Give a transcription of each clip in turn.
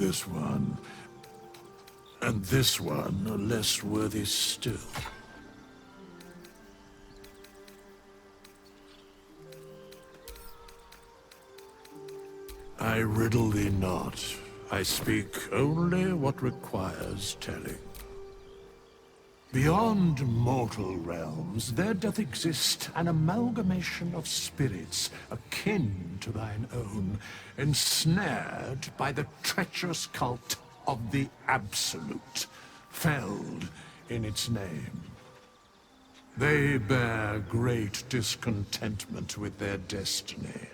This one, and this one are less worthy still. I riddle thee not. I speak only what requires telling. Beyond mortal realms, there doth exist an amalgamation of spirits akin to thine own, ensnared by the treacherous cult of the Absolute, felled in its name. They bear great discontentment with their destiny.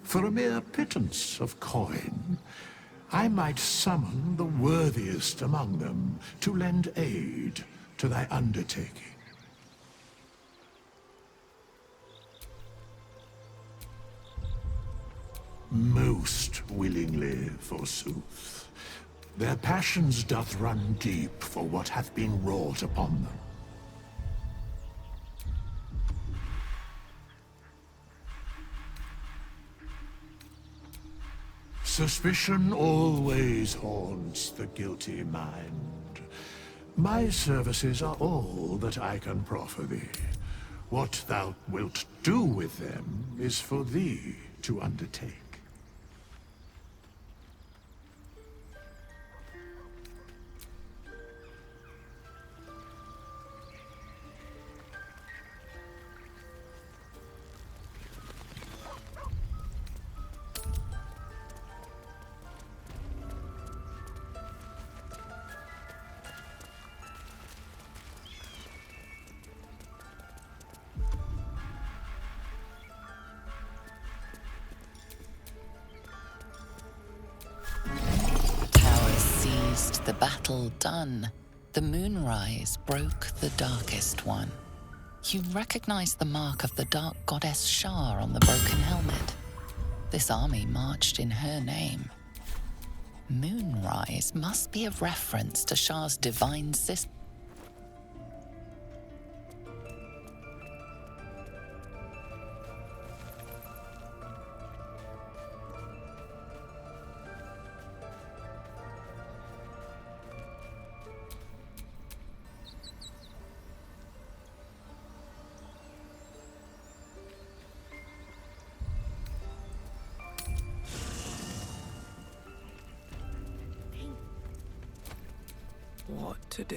For a mere pittance of coin, I might summon the worthiest among them to lend aid to thy undertaking. Most willingly, forsooth. Their passions doth run deep for what hath been wrought upon them. Suspicion always haunts the guilty mind. My services are all that I can proffer thee. What thou wilt do with them is for thee to undertake. The battle done, the moonrise broke the darkest one. You recognize the mark of the dark goddess Shar on the broken helmet. This army marched in her name. Moonrise must be a reference to Shar's divine sister. What to do?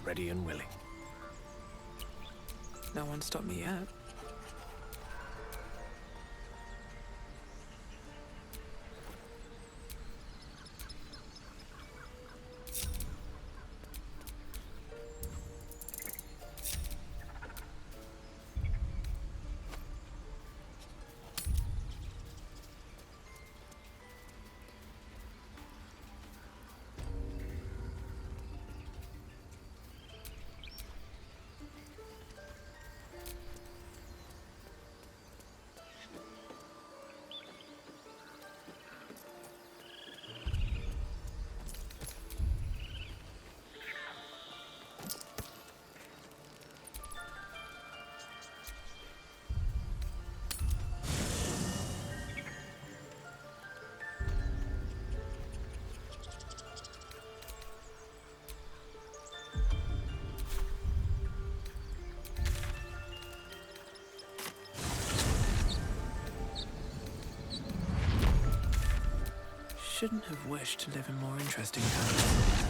Ready and willing. No one stopped me yet. Shouldn't have wished to live in more interesting times.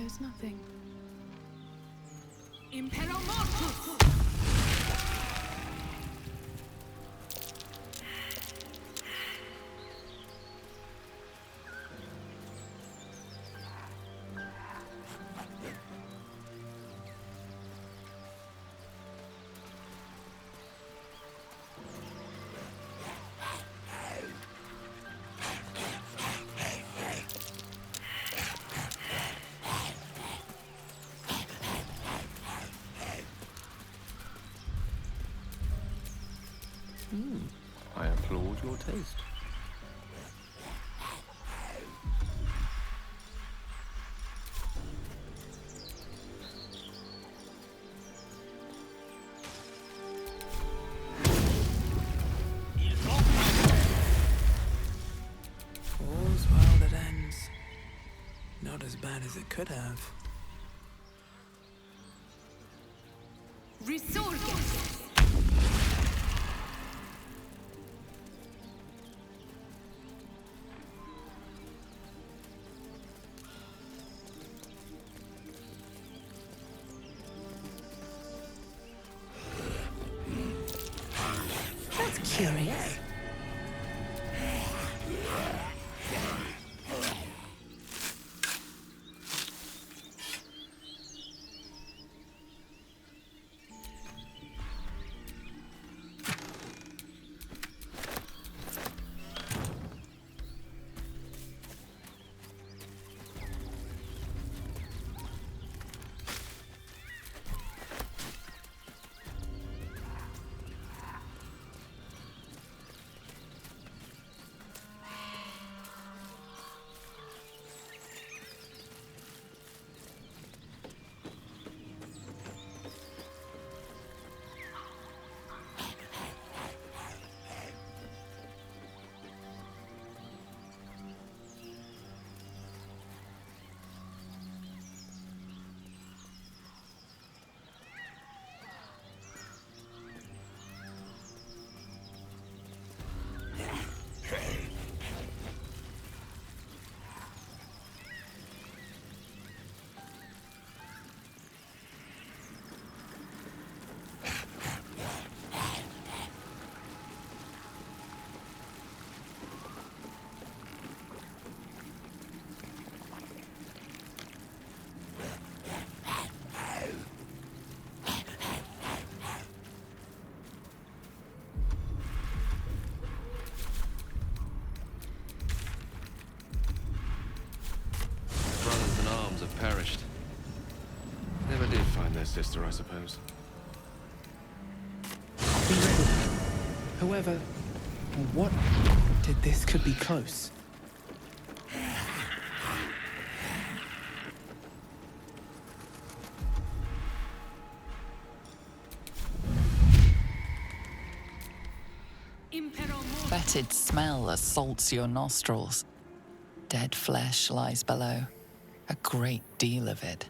knows nothing. Impero Mortus! I applaud your taste. All's well that ends. Not as bad as it could have. Resurgence! That's curious. Brothers in arms have perished. Never did find their sister, I suppose. Be ready. Whoever or what did this could be close. Impero Mortus! Fetid smell assaults your nostrils. Dead flesh lies below, a great deal of it.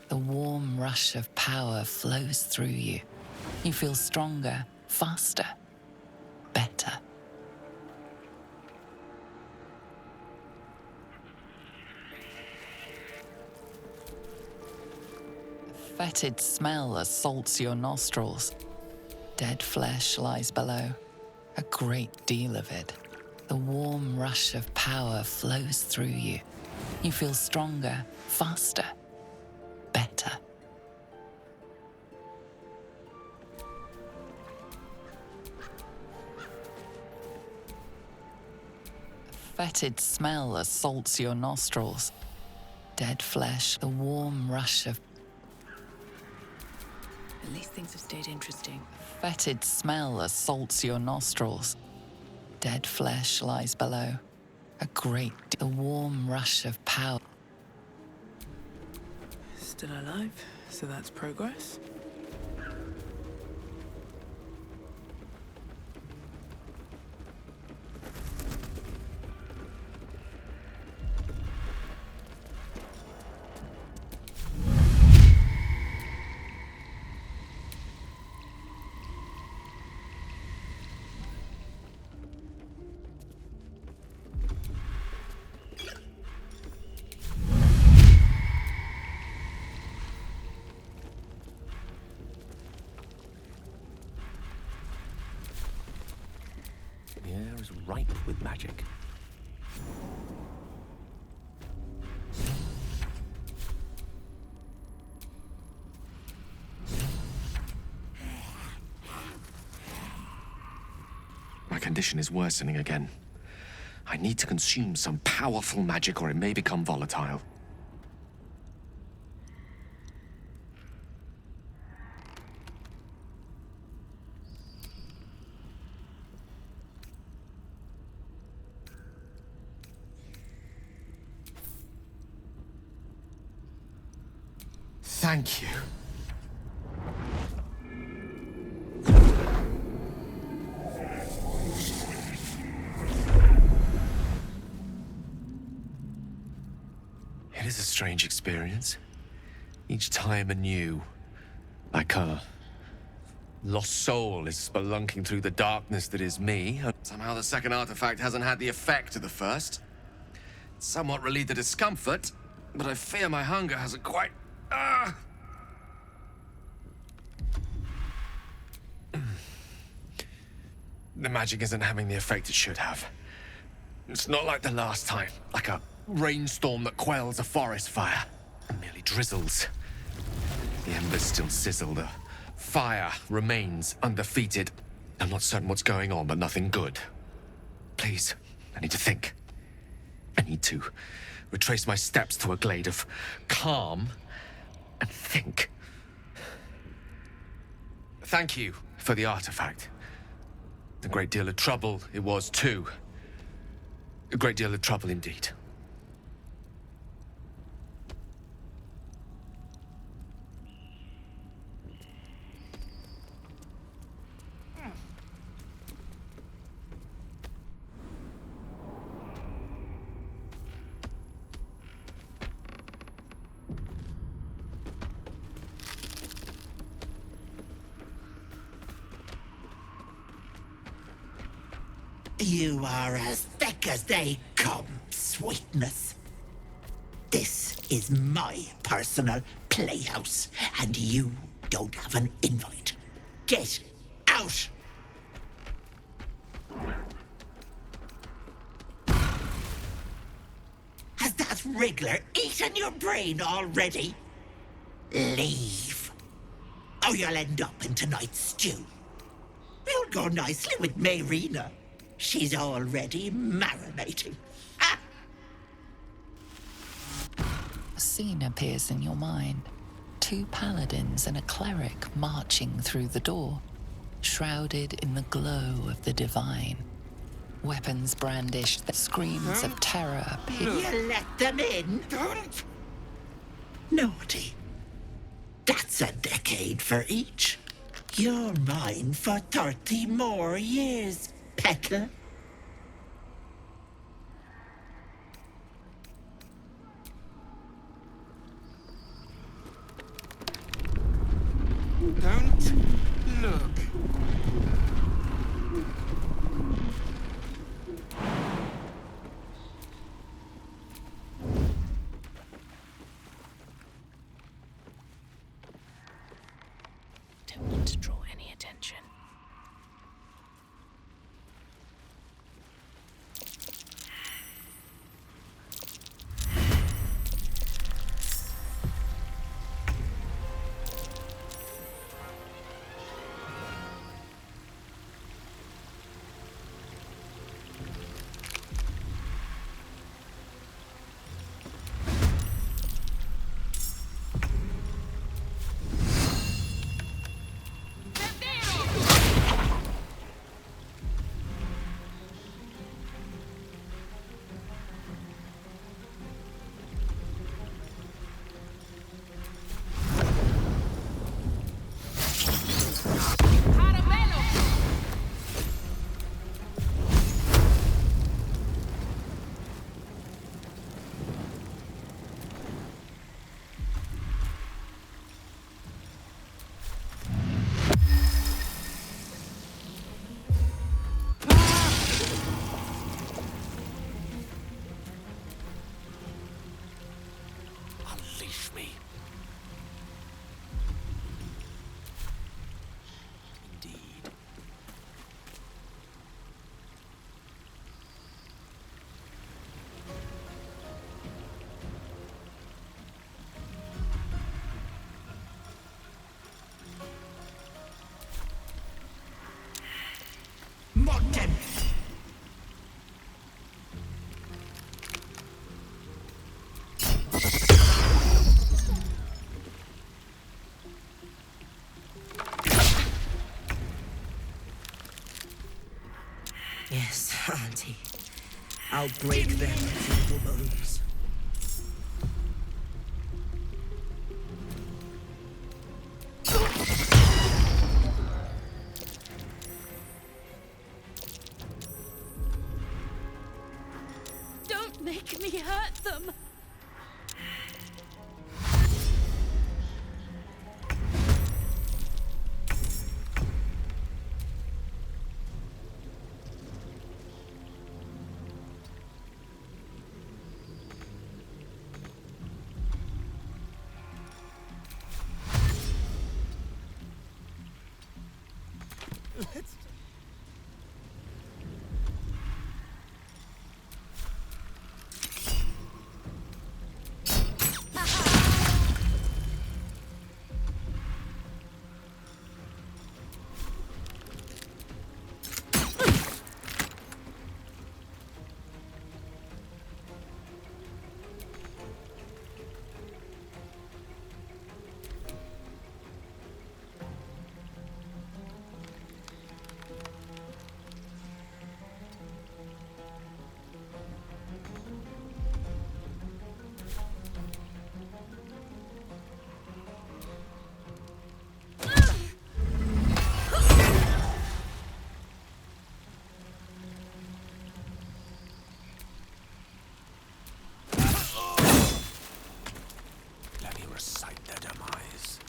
The warm rush of power flows through you. You feel stronger, faster, better. A fetid smell assaults your nostrils. Dead flesh lies below, a great deal of it. The warm rush of power flows through you. You feel stronger, faster, better. A fetid smell assaults your nostrils. Dead flesh, the warm rush of At least things have stayed interesting. fetid smell assaults your nostrils. Dead flesh lies below. A great, the warm rush of power. Still alive, so that's progress. with magic. My condition is worsening again. I need to consume some powerful magic or it may become volatile. Thank you. It is a strange experience. Each time anew. Like a lost soul is spelunking through the darkness that is me. Somehow the second artifact hasn't had the effect of the first. It's somewhat relieved the discomfort, but I fear my hunger hasn't quite... The magic isn't having the effect it should have. It's not like the last time, like a rainstorm that quells a forest fire. It merely drizzles. The embers still sizzle, the fire remains undefeated. I'm not certain what's going on, but nothing good. Please, I need to think. I need to retrace my steps to a glade of calm and think. Thank you for the artifact. A great deal of trouble it was, too. A great deal of trouble indeed. You are as thick as they come, sweetness. This is my personal playhouse, and you don't have an invite. Get out! Has that wriggler eaten your brain already? Leave. Or you'll end up in tonight's stew. You'll go nicely with Mayrina. She's already marinating. Ha! A scene appears in your mind. 2 paladins and a cleric marching through the door, shrouded in the glow of the divine. Weapons brandished, the screams of terror appear. You let them in? Don't! Naughty. That's a decade for each. You're mine for 30 more years, Petal. Don't look. Don't need to draw any attention. Unleash me. Indeed. I'll break them into little bones. Don't make me hurt them! Let me recite their demise.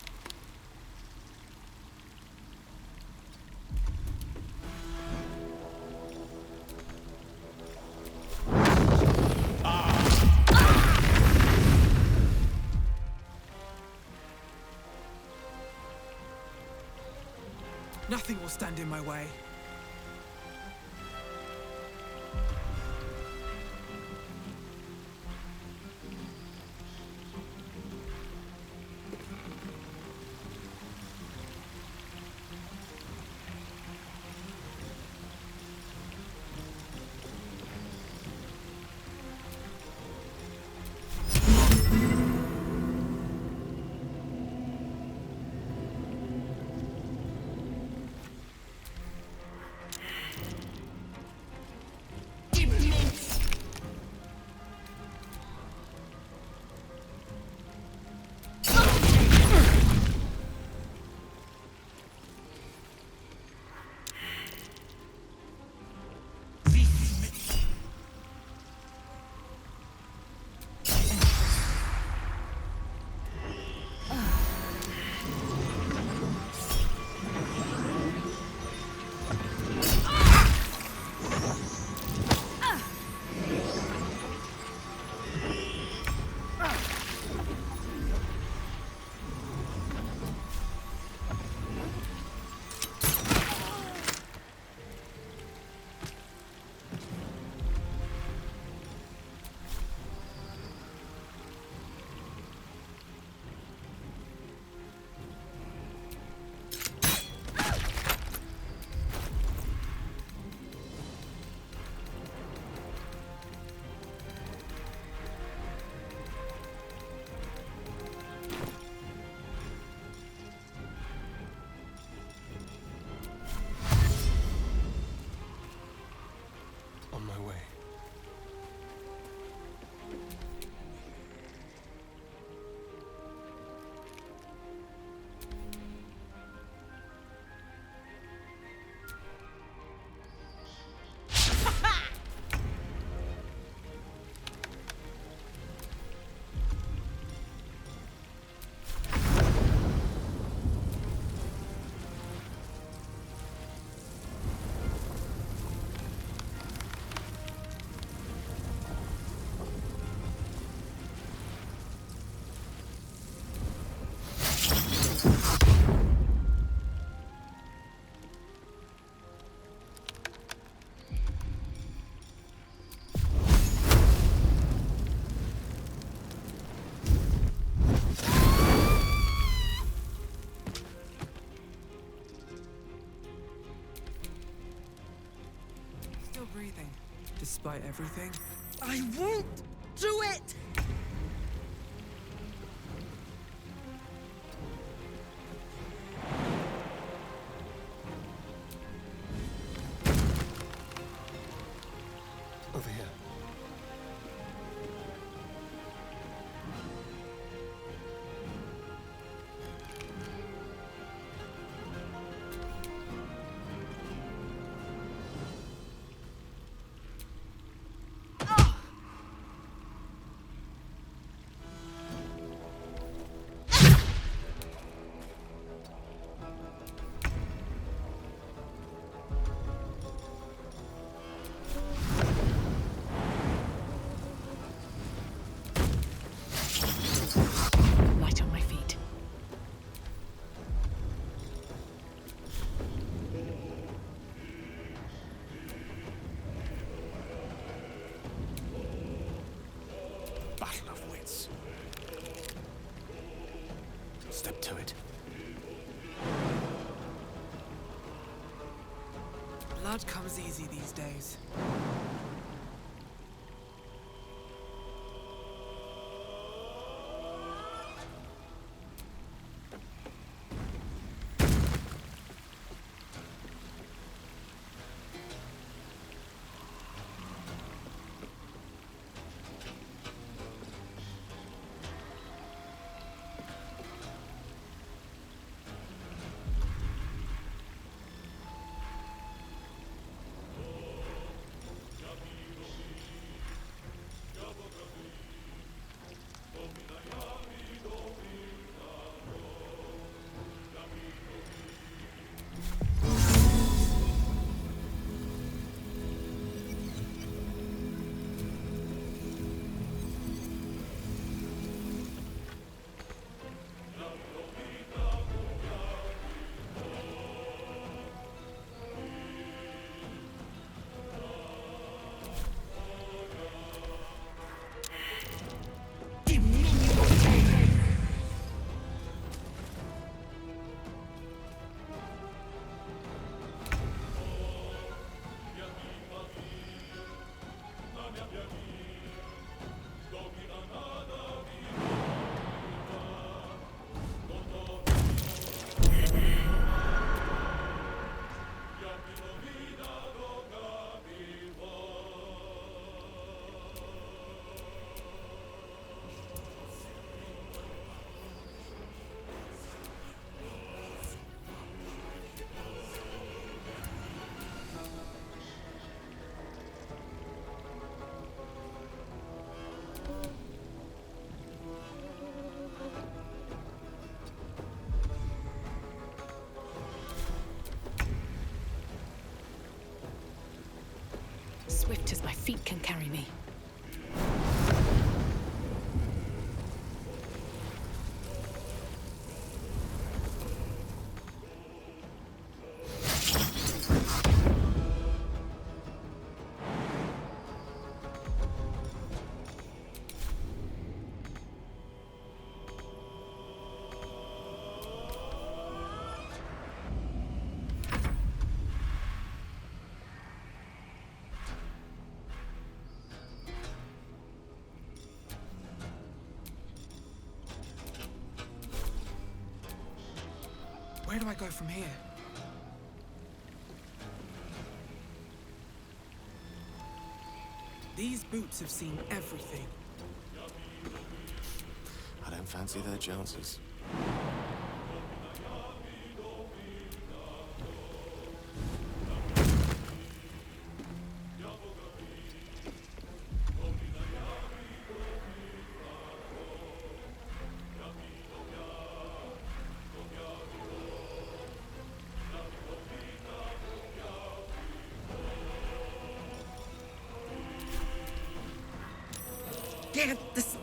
Nothing will stand in my way. On my way. Still breathing, despite everything. I won't do it! Over here. to it. Blood comes easy these days. Swift as my feet can carry me. Where do I go from here? These boots have seen everything. I don't fancy their chances. Get this.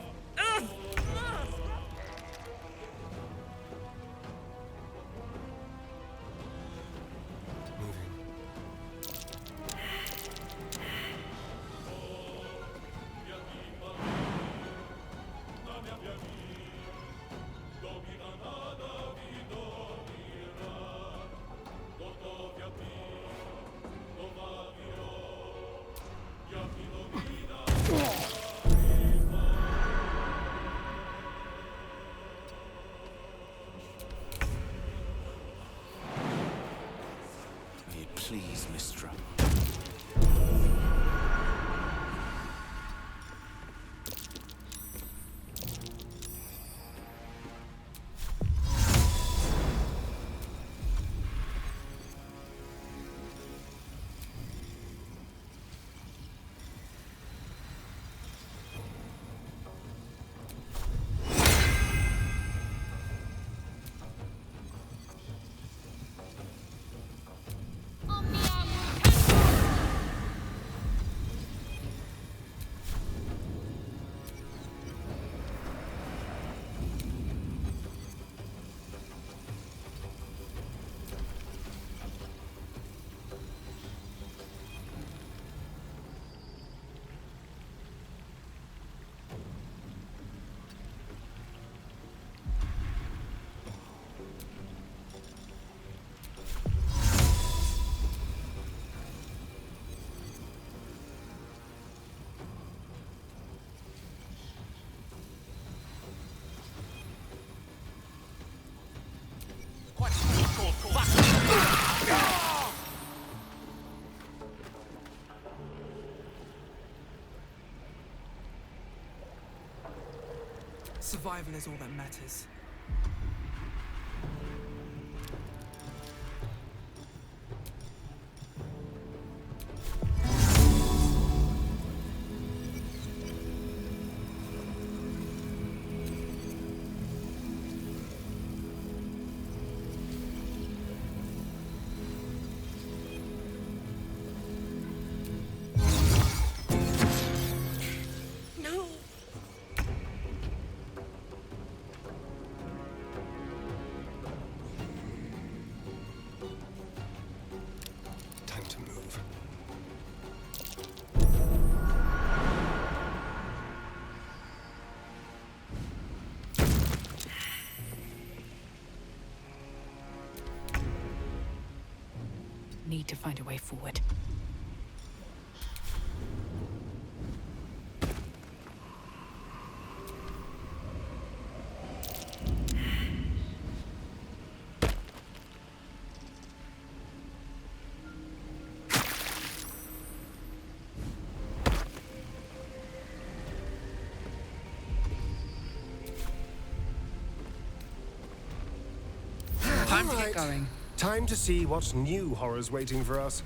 Please, Mistra. Omnia Survival is all that matters. Time to move. Need to find a way forward. Time to get going. Time to see what new horror's waiting for us.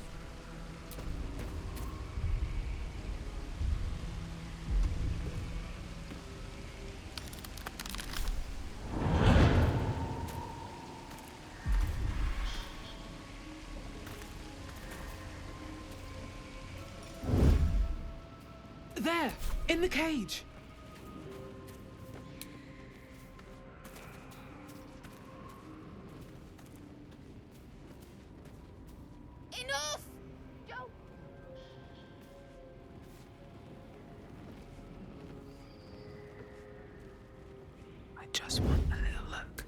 There! In the cage! Enough! Don't. I just want a little look.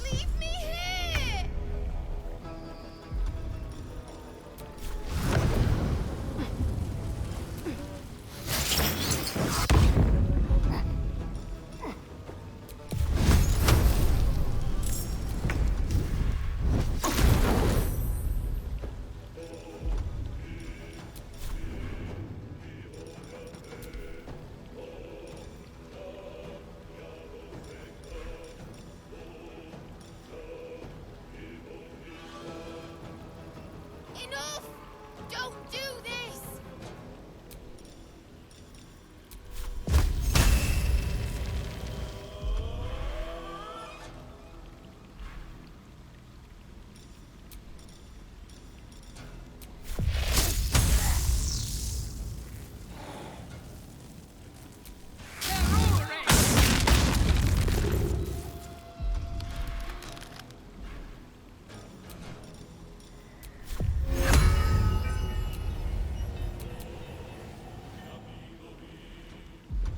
Leave me here! Enough! Don't do this!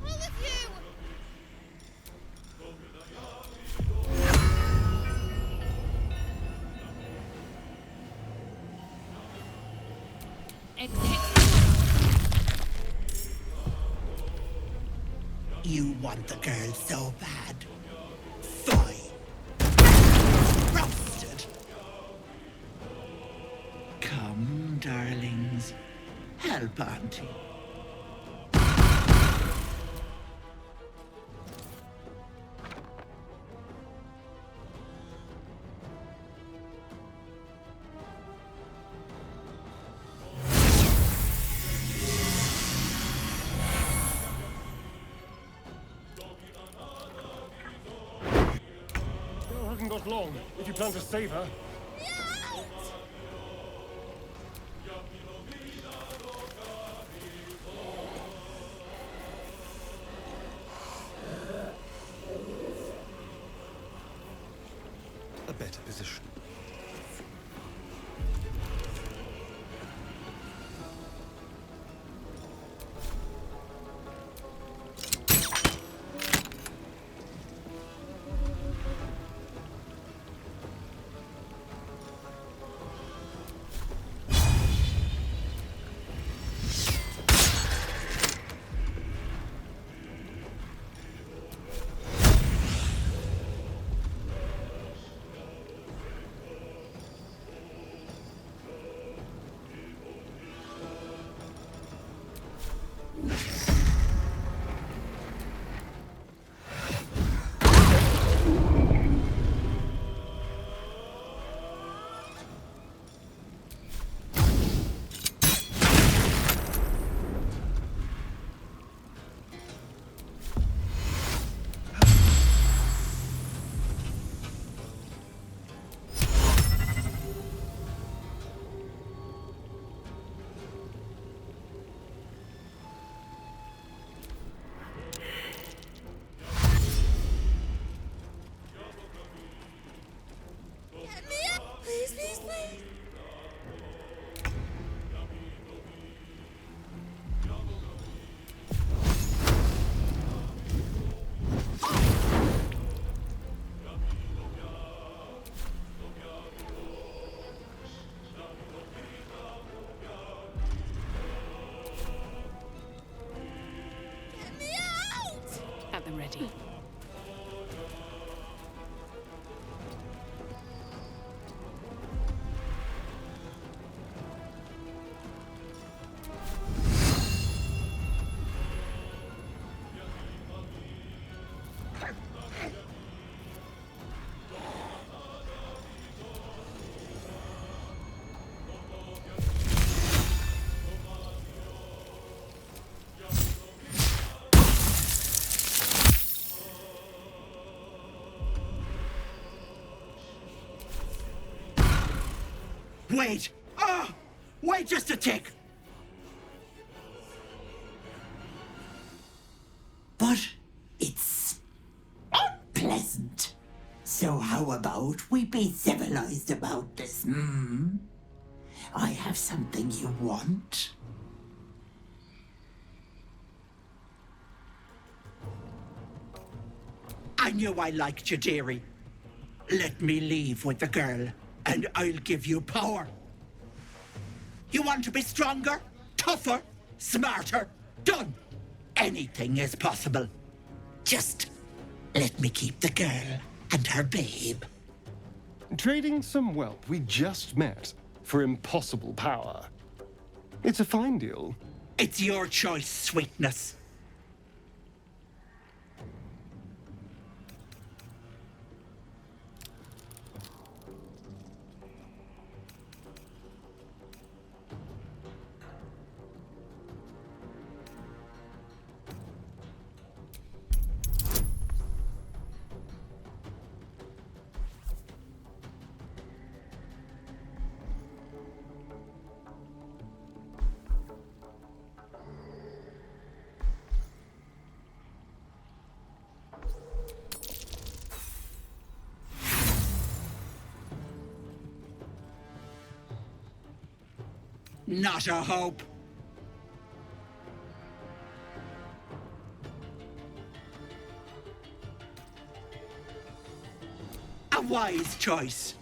All of you! Exit. You want the girl so bad. Fine. Roasted. Come, darlings. Help Auntie. Girl hasn't got long if you plan to save her. a better position. Please, please, please. Get me out! At the ready. Wait! Ah! Wait just a tick! But it's unpleasant. So how about we be civilized about this, I have something you want. I knew I liked you, dearie. Let me leave with the girl, and I'll give you power. You want to be stronger, tougher, smarter? Done. Anything is possible. Just let me keep the girl and her babe. Trading some whelp we just met for impossible power. It's a fine deal. It's your choice, sweetness. Not a hope. A wise choice.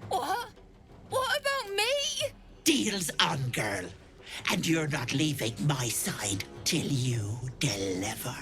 What? What about me? Deal's on, girl. And you're not leaving my side till you deliver.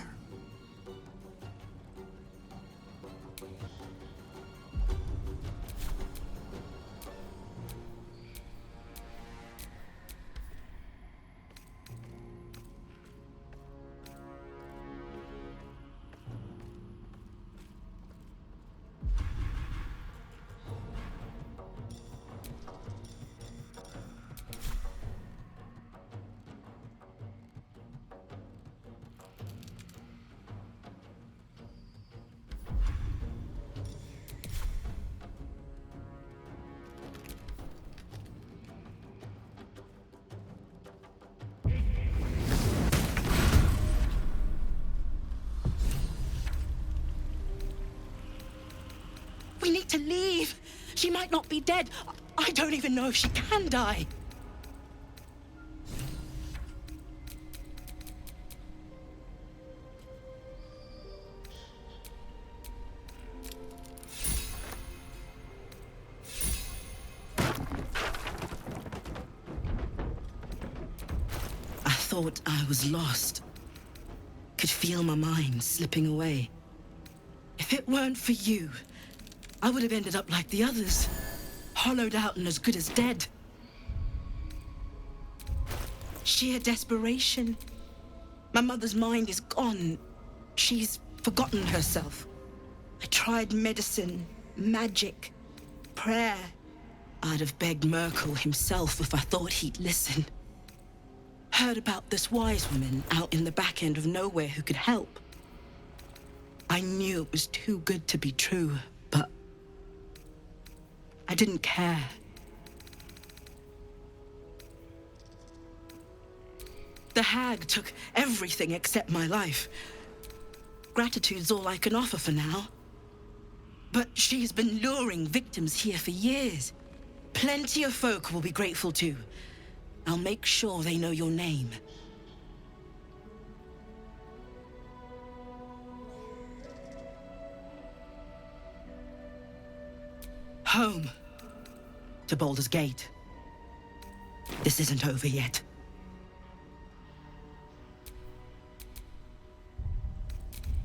to leave. She might not be dead. I don't even know if she can die. I thought I was lost. Could feel my mind slipping away. If it weren't for you, I would have ended up like the others. Hollowed out and as good as dead. Sheer desperation. My mother's mind is gone. She's forgotten herself. I tried medicine, magic, prayer. I'd have begged Merkel himself if I thought he'd listen. Heard about this wise woman out in the back end of nowhere who could help. I knew it was too good to be true, but I didn't care. The hag took everything except my life. Gratitude's all I can offer for now. But she's been luring victims here for years. Plenty of folk will be grateful too. I'll make sure they know your name. Home. To Baldur's Gate. This isn't over yet.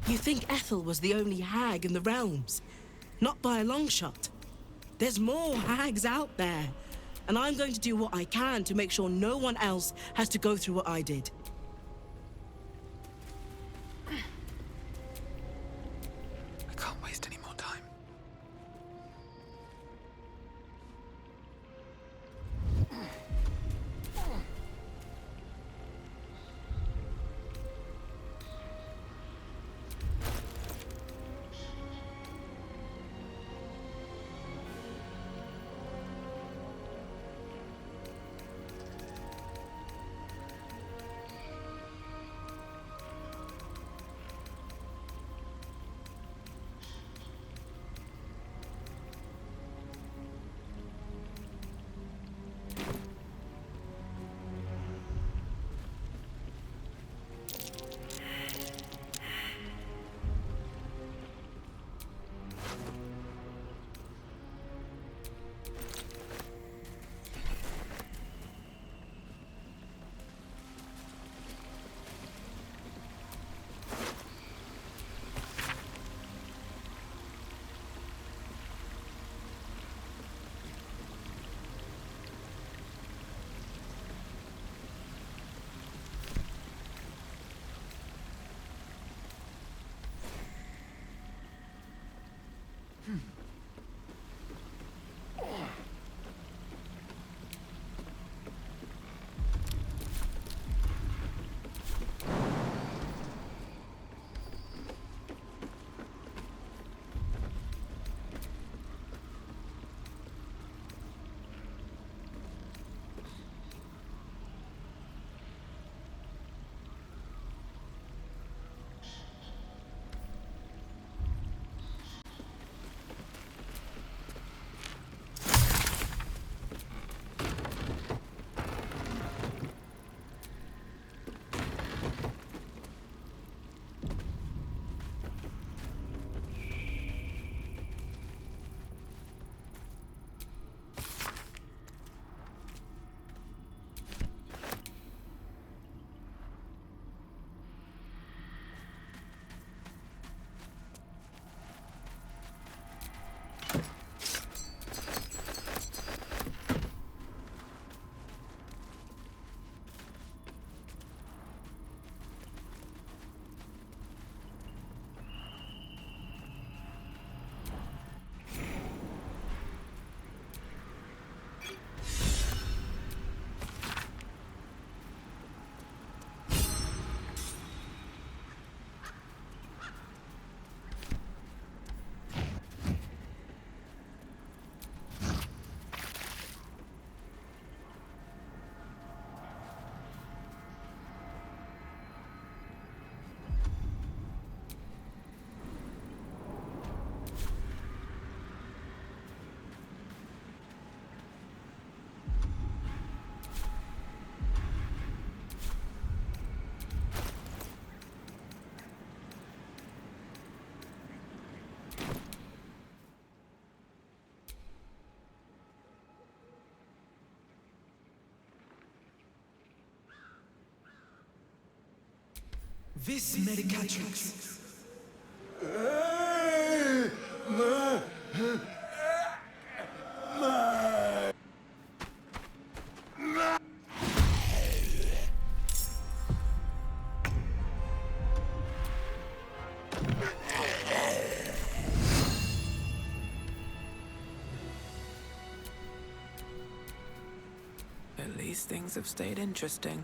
You think Ethel was the only hag in the realms? Not by a long shot. There's more hags out there. And I'm going to do what I can to make sure no one else has to go through what I did. I can't waste any more time. This medicatrix. At least things have stayed interesting.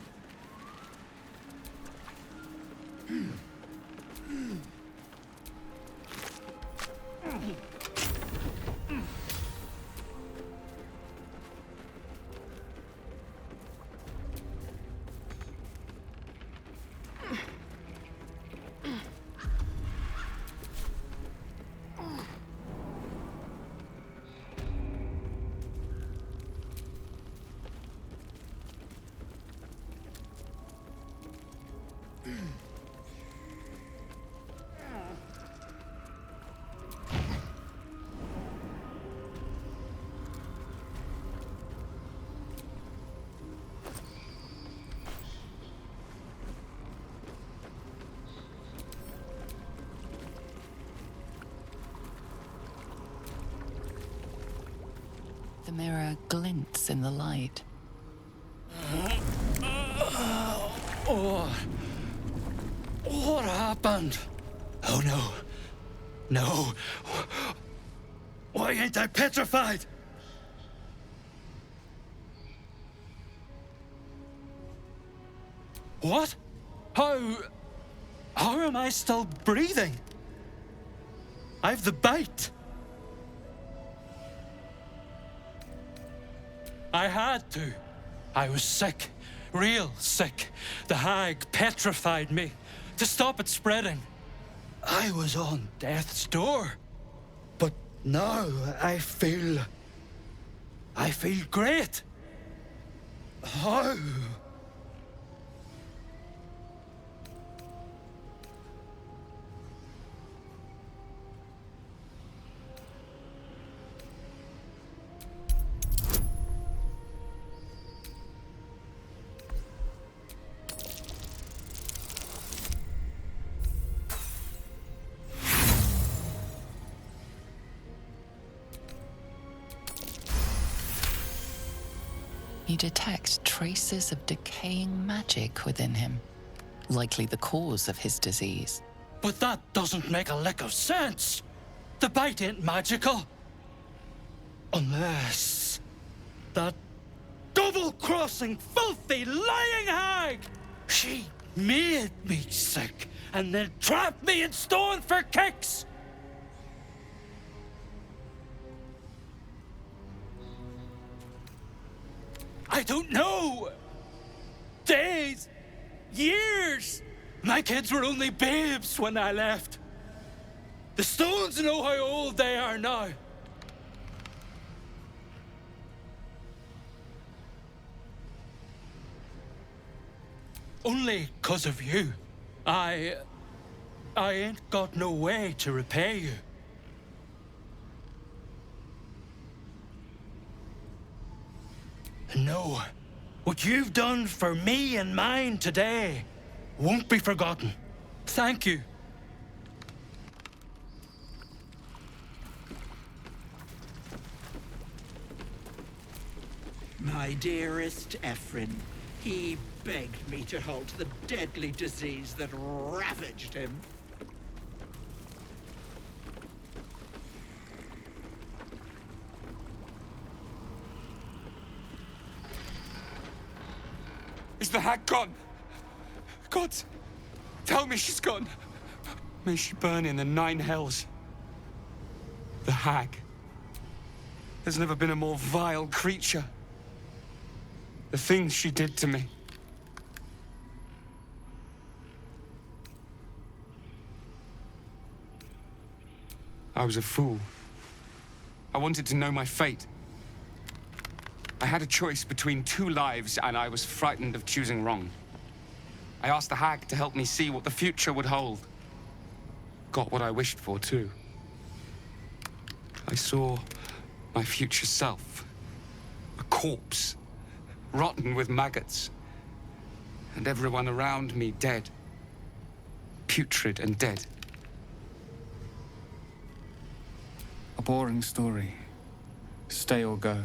The mirror glints in the light. What happened? Oh no. No. Why ain't I petrified? What? How am I still breathing? I've the bite. I had to. I was sick. Real sick. The hag petrified me to stop it spreading. I was on death's door. But now I feel great. How? You detect traces of decaying magic within him, likely the cause of his disease. But that doesn't make a lick of sense. The bite ain't magical. Unless that double-crossing, filthy, lying hag! She made me sick and then trapped me in stone for kicks! I don't know. Days, years. My kids were only babes when I left. The stones know how old they are now. Only 'cause of you. I ain't got no way to repay you. No, what you've done for me and mine today won't be forgotten. Thank you. My dearest Ephraim, he begged me to halt the deadly disease that ravaged him. Is the hag gone? God, tell me she's gone. May she burn in the 9 hells. The hag. There's never been a more vile creature. The things she did to me. I was a fool. I wanted to know my fate. I had a choice between 2 lives, and I was frightened of choosing wrong. I asked the hag to help me see what the future would hold. Got what I wished for, too. I saw my future self. A corpse, rotten with maggots. And everyone around me dead. putrid and dead. A boring story. Stay or go.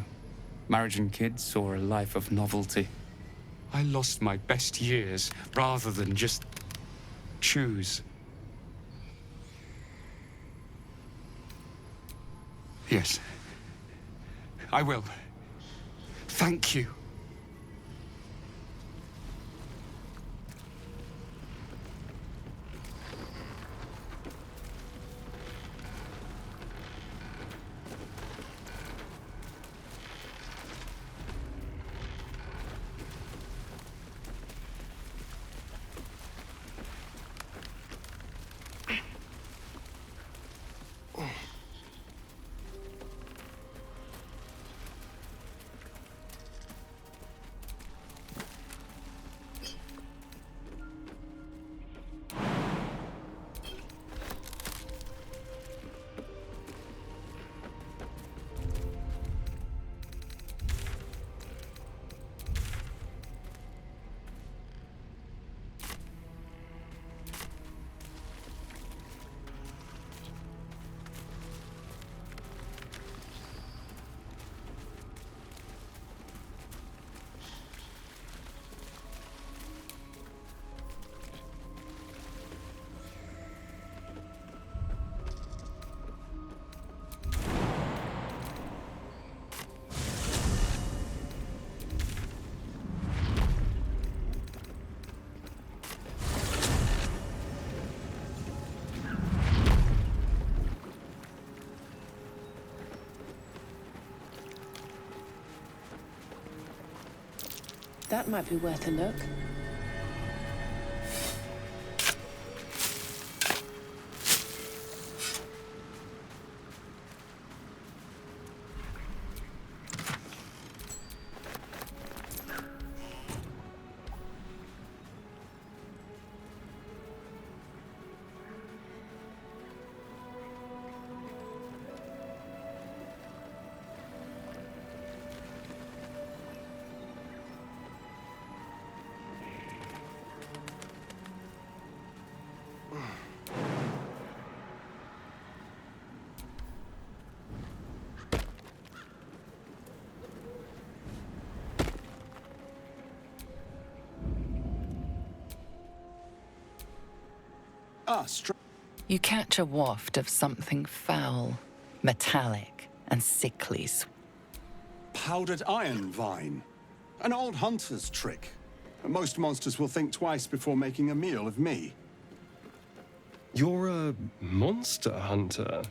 Marriage and kids, or a life of novelty. I lost my best years rather than just choose. Yes, I will. Thank you. That might be worth a look. You catch a waft of something foul, metallic, and sickly. Powdered iron vine. An old hunter's trick. Most monsters will think twice before making a meal of me. You're a monster hunter?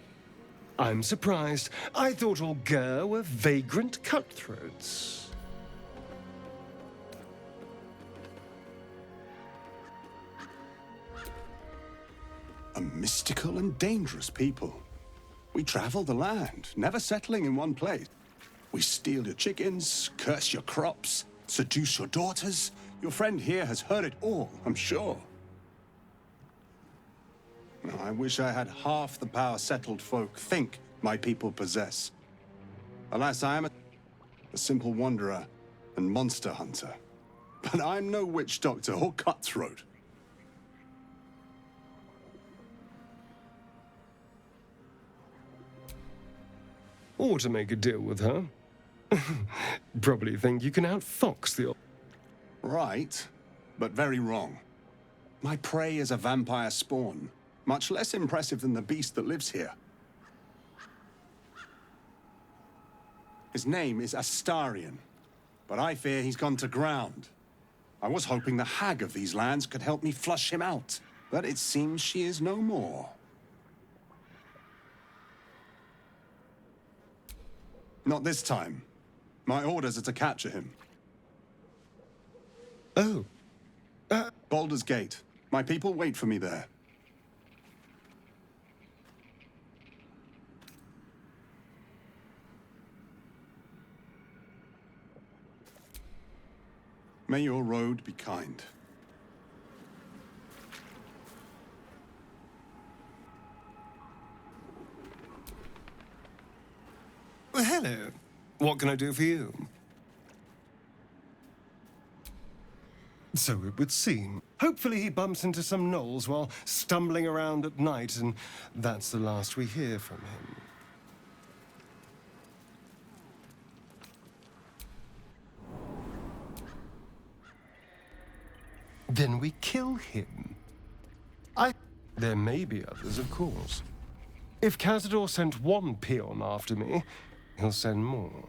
I'm surprised. I thought all Ger were vagrant cutthroats. A mystical and dangerous people. We travel the land, never settling in one place. We steal your chickens, curse your crops, seduce your daughters. Your friend here has heard it all, I'm sure. I wish I had half the power settled folk think my people possess. Alas, I am a simple wanderer and monster hunter. But I'm no witch doctor or cutthroat. Or to make a deal with her. Probably think you can outfox the... Right, but very wrong. My prey is a vampire spawn, much less impressive than the beast that lives here. His name is Astarion, but I fear he's gone to ground. I was hoping the hag of these lands could help me flush him out, but it seems she is no more. Not this time. My orders are to capture him. Oh. Baldur's Gate. My people wait for me there. May your road be kind. Well, hello. What can I do for you? So it would seem. Hopefully he bumps into some gnolls while stumbling around at night, and that's the last we hear from him. Then we kill him. There may be others, of course. If Cazador sent one peon after me, he'll send more.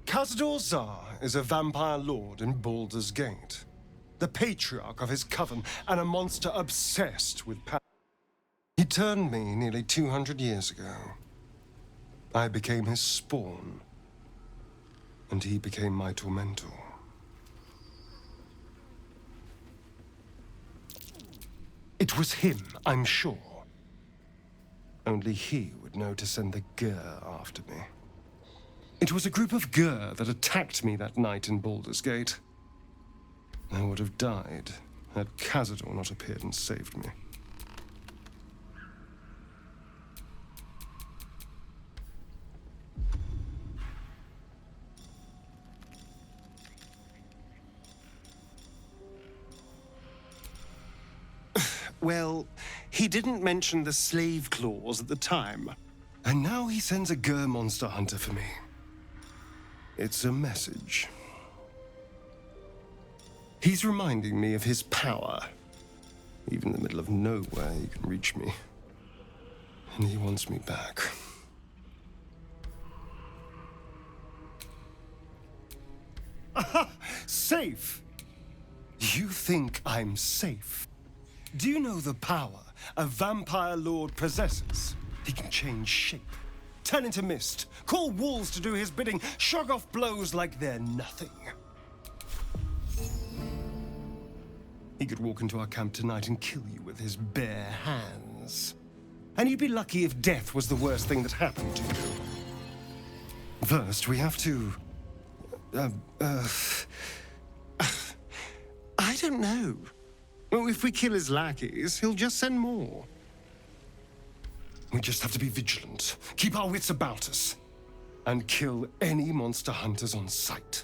Cazador Zar is a vampire lord in Baldur's Gate, the patriarch of his coven and a monster obsessed with power. He turned me nearly 200 years ago. I became his spawn, and he became my tormentor. It was him, I'm sure. Only he would know to send the Gur after me. It was a group of Gur that attacked me that night in Baldur's Gate. I would have died had Cazador not appeared and saved me. Well, he didn't mention the slave clause at the time. And now he sends a Gur monster hunter for me. It's a message. He's reminding me of his power. Even in the middle of nowhere, he can reach me. And he wants me back. Aha! Safe! You think I'm safe? Do you know the power a vampire lord possesses? He can change shape, turn into mist, call wolves to do his bidding, shrug off blows like they're nothing. He could walk into our camp tonight and kill you with his bare hands. And you'd be lucky if death was the worst thing that happened to you. First, we have to... I don't know. Well, if we kill his lackeys, he'll just send more. We just have to be vigilant, keep our wits about us, and kill any monster hunters on sight.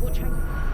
Watch out.